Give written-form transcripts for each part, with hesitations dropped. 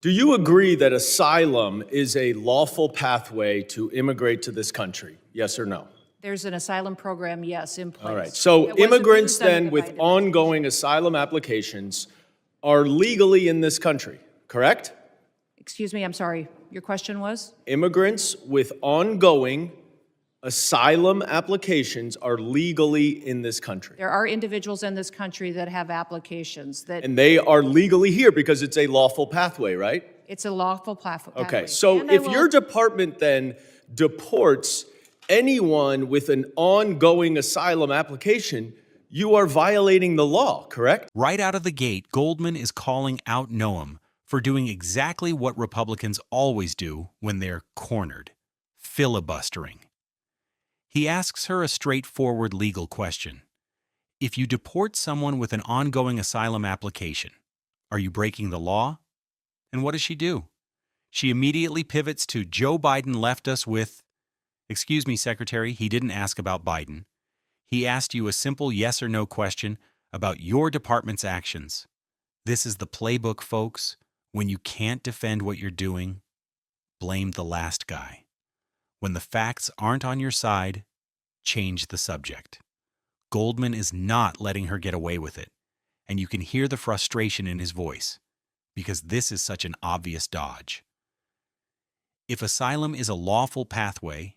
Do you agree that asylum is a lawful pathway to immigrate to this country? Yes or no? There's an asylum program, yes, in place. All right. So That was immigrants abused under then the with Biden ongoing asylum applications are legally in this country, correct? Excuse me, I'm sorry. Your question was? Immigrants with ongoing asylum applications are legally in this country. There are individuals in this country that have applications that And they are legally here because it's a lawful pathway, right? it's a lawful pathway. Okay, so And I if will- your department then deports anyone with an ongoing asylum application, you are violating the law, correct? Right out of the gate, Goldman is calling out Noem for doing exactly what Republicans always do when they're cornered: filibustering. He asks her a straightforward legal question. If you deport someone with an ongoing asylum application, are you breaking the law? And what does she do? She immediately pivots to Joe Biden left us with, "Excuse me, Secretary, he didn't ask about Biden. He asked you a simple yes or no question about your department's actions." This is the playbook, folks. When you can't defend what you're doing, blame the last guy. When the facts aren't on your side, change the subject. Goldman is not letting her get away with it, and you can hear the frustration in his voice, because this is such an obvious dodge. If asylum is a lawful pathway,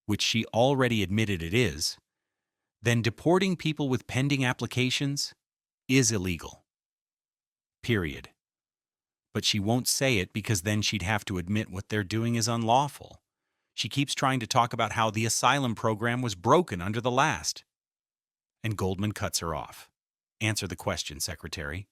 which she already admitted it is, then deporting people with pending applications is illegal. Period. But she won't say it because then she'd have to admit what they're doing is unlawful. She keeps trying to talk about how the asylum program was broken under the last. And Goldman cuts her off. Answer the question, Secretary.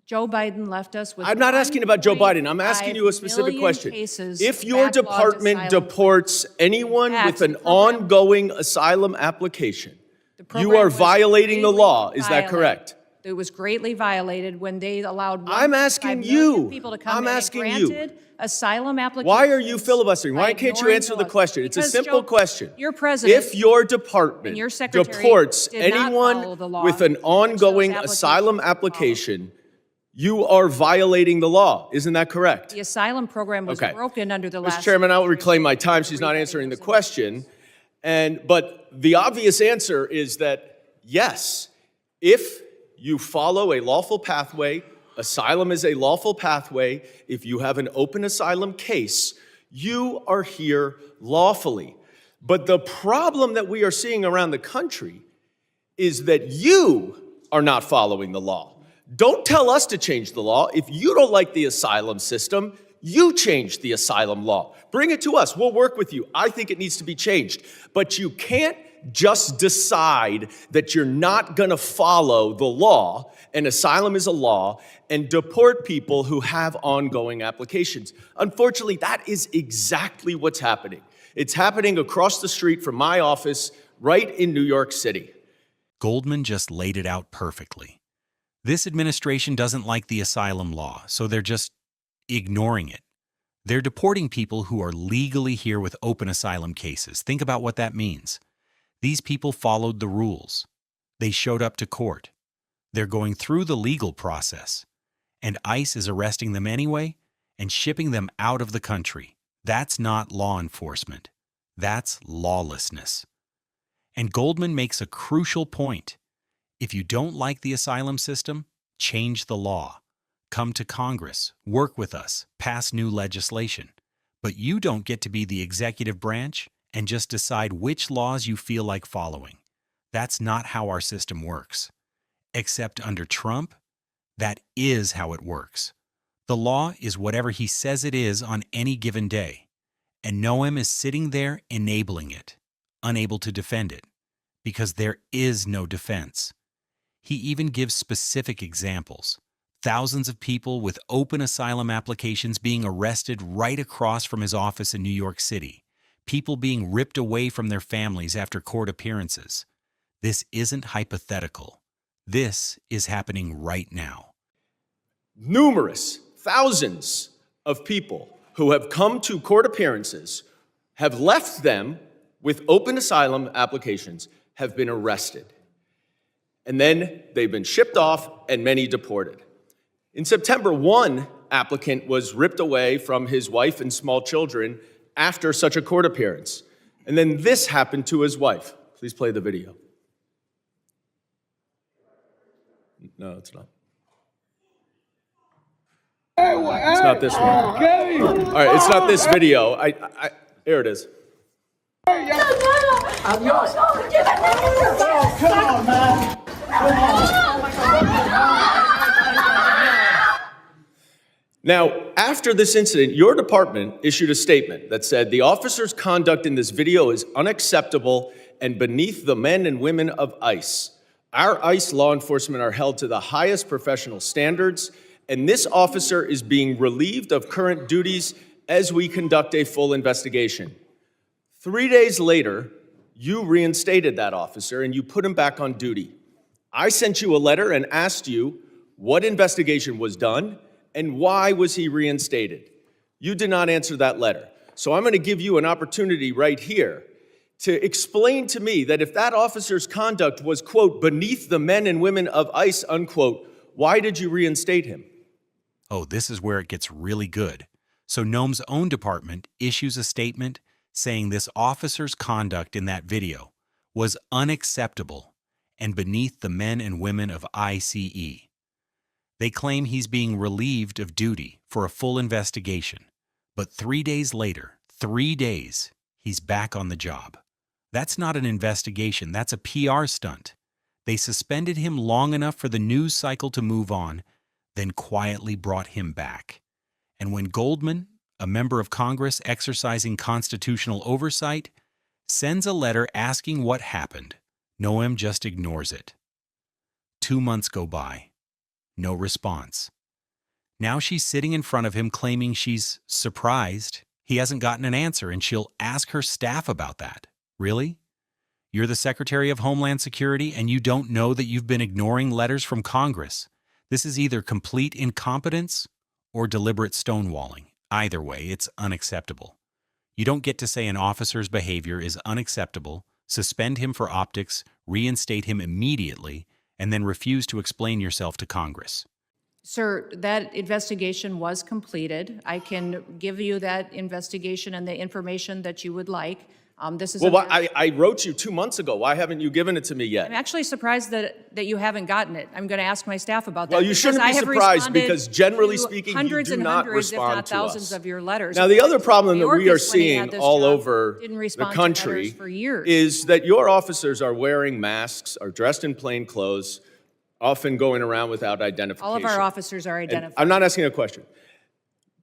Joe Biden left us with I'm not asking about Joe Biden. I'm asking you a 1.5 specific million question. cases If of your backlogged department asylum deports anyone Facts, with an the program- ongoing asylum application, The you program are was violating the greatly law. Is that violated. correct? It was greatly violated when they allowed I'm 1.5 asking million you. people to come I'm in asking and you. granted asylum applications. Why are you filibustering? Why by can't you ignoring answer the laws. question? It's a Because, simple Joe, question. Your president If your department and your secretary deports did not anyone follow the law with an which those ongoing applications asylum were application, you are violating the law. Isn't that correct? the asylum program was Okay. broken under the last. Mr. Chairman, I'll reclaim my time. She's not answering the question. But the obvious answer is that yes, if you follow a lawful pathway, asylum is a lawful pathway. If you have an open asylum case, you are here lawfully. But the problem that we are seeing around the country is that you are not following the law. Don't tell us to change the law. If you don't like the asylum system, you change the asylum law. Bring it to us. We'll work with you. I think it needs to be changed. But you can't just decide that you're not going to follow the law, and asylum is a law, and deport people who have ongoing applications. Unfortunately, that is exactly what's happening. It's happening across the street from my office right in New York City. Goldman just laid it out perfectly. This administration doesn't like the asylum law, so they're just ignoring it. They're deporting people who are legally here with open asylum cases. Think about what that means. These people followed the rules. They showed up to court. They're going through the legal process. And ICE is arresting them anyway and shipping them out of the country. That's not law enforcement. That's lawlessness. And Goldman makes a crucial point. If you don't like the asylum system, change the law. Come to Congress, work with us, pass new legislation. But you don't get to be the executive branch and just decide which laws you feel like following. That's not how our system works. Except under Trump, that is how it works. The law is whatever he says it is on any given day. And Noem is sitting there enabling it, unable to defend it, because there is no defense. He even gives specific examples. Thousands of people with open asylum applications being arrested right across from his office in New York City. People being ripped away from their families after court appearances. This isn't hypothetical. This is happening right now. Numerous, thousands of people who have come to court appearances, have left them with open asylum applications, have been arrested. And then they've been shipped off and many deported. In September, one applicant was ripped away from his wife and small children after such a court appearance. And then this happened to his wife. Please play the video. No, it's not. It's not this one. All right, it's not this video. Here it is. I'm yours. Oh, come on, man. Now, after this incident, your department issued a statement that said the officer's conduct in this video is unacceptable and beneath the men and women of ICE. Our ICE law enforcement are held to the highest professional standards, and this officer is being relieved of current duties as we conduct a full investigation. 3 days later, you reinstated that officer and you put him back on duty. I sent you a letter and asked you what investigation was done and why was he reinstated. You did not answer that letter. So I'm going to give you an opportunity right here to explain to me that if that officer's conduct was, quote, beneath the men and women of ICE, unquote, why did you reinstate him? Oh, this is where it gets really good. So Noem's own department issues a statement saying this officer's conduct in that video was unacceptable and beneath the men and women of ICE. They claim he's being relieved of duty for a full investigation, but 3 days later, 3 days, he's back on the job. That's not an investigation, that's a PR stunt. They suspended him long enough for the news cycle to move on, then quietly brought him back. And when Goldman, a member of Congress exercising constitutional oversight, sends a letter asking what happened, Noem just ignores it. 2 months go by. No response. Now she's sitting in front of him claiming she's surprised he hasn't gotten an answer, and she'll ask her staff about that. Really? You're the Secretary of Homeland Security and you don't know that you've been ignoring letters from Congress. This is either complete incompetence or deliberate stonewalling. Either way, it's unacceptable. You don't get to say an officer's behavior is unacceptable, suspend him for optics, reinstate him immediately, and then refuse to explain yourself to Congress. Sir, that investigation was completed. I can give you that investigation and the information that you would like. This is Well, I wrote you 2 months ago. Why haven't you given it to me I'm yet? actually surprised that you haven't gotten it. I'm going to ask my staff about that. Well, you because shouldn't I be have surprised responded because generally to speaking, you hundreds do and not hundreds, if respond not to thousands us. of your letters. Now, the other problem that we are Mayorkas, when he had seeing this all job, over didn't the respond to country letters for years. is that your officers are wearing masks, are dressed in plain clothes, often going around without identification. All of our officers are And identified. I'm not asking a question.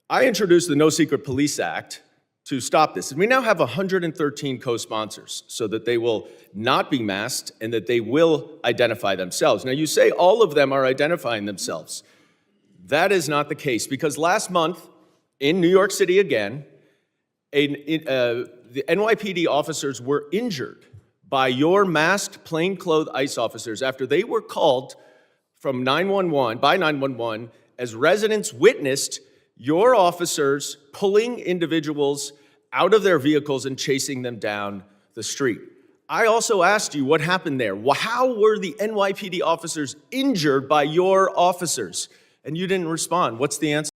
I introduced the No Secret Police Act to stop this. And we now have 113 co-sponsors so that they will not be masked and that they will identify themselves. Now, you say all of them are identifying themselves. That is not the case because last month in New York City again, the NYPD officers were injured by your masked, plainclothes ICE officers after they were called from 911 as residents witnessed your officers pulling individuals out of their vehicles and chasing them down the street. I also asked you what happened there. How were the NYPD officers injured by your officers? And you didn't respond. What's the answer?